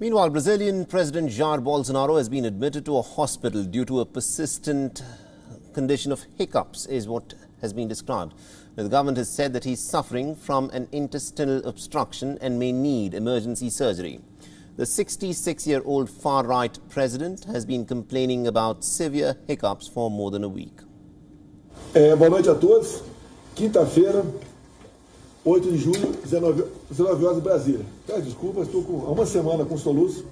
Meanwhile, Brazilian President Jair Bolsonaro has been admitted to a hospital due to a persistent condition of hiccups, is what has been described. The government has said that he's suffering from an intestinal obstruction and may need emergency surgery. The 66-year-old far-right president has been complaining about severe hiccups for more than a week. Boa noite a todos. Quinta-feira, 8 de julho, 19 horas em Brasília. Peço desculpas, estou há uma semana com soluço.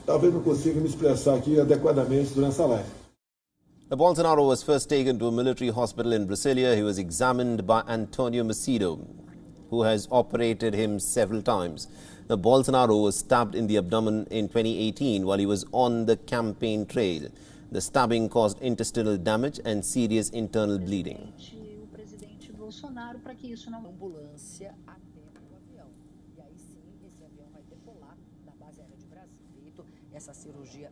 Talvez não consiga me expressar aqui adequadamente durante essa live. Bolsonaro was first taken to a military hospital in Brasilia. He was examined by Antonio Macedo, who has operated him several times. Bolsonaro was stabbed in the abdomen in 2018 while he was on the campaign trail. The stabbing caused intestinal damage and serious internal bleeding. President Bolsonaro para que isso não ambulância até o avião. E aí sim, esse avião vai decolar da base aérea de Brasília. Essa cirurgia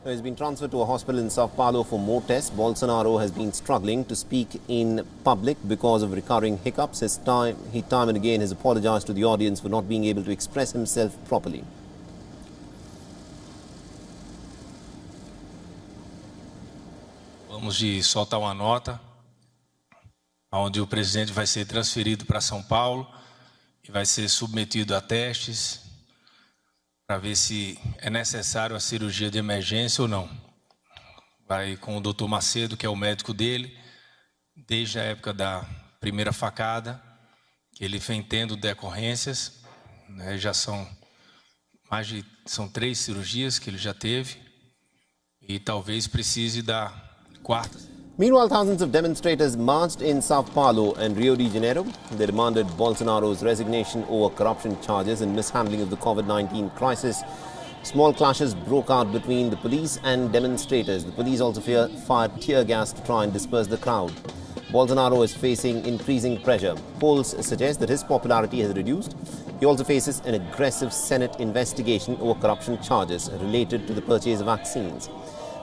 He's been transferred to a hospital in Sao Paulo for more tests. Bolsonaro has been struggling to speak in public because of recurring hiccups. He time and again has apologized to the audience for not being able to express himself properly. Vamos de soltar uma nota, onde o presidente vai ser transferido para São Paulo e vai ser submetido a testes para ver se é necessário a cirurgia de emergência ou não. Vai com o Dr. Macedo, que é o médico dele, desde a época da primeira facada, que ele vem tendo decorrências, né, já são são 3 cirurgias que ele já teve e talvez precise da quarta. Meanwhile, thousands of demonstrators marched in Sao Paulo and Rio de Janeiro. They demanded Bolsonaro's resignation over corruption charges and mishandling of the COVID-19 crisis. Small clashes broke out between the police and demonstrators. The police also fired tear gas to try and disperse the crowd. Bolsonaro is facing increasing pressure. Polls suggest that his popularity has reduced. He also faces an aggressive Senate investigation over corruption charges related to the purchase of vaccines.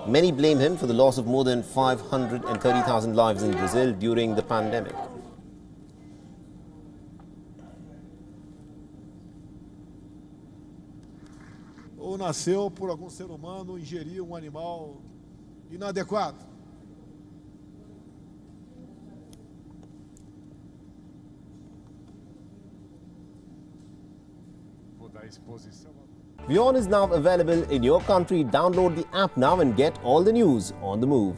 Many blame him for the loss of more than 530,000 lives in Brazil during the pandemic. Ou nasceu por algum ser humano ingerir animal inadequado. Vou dar exposição. WION is now available in your country. Download the app now and get all the news on the move.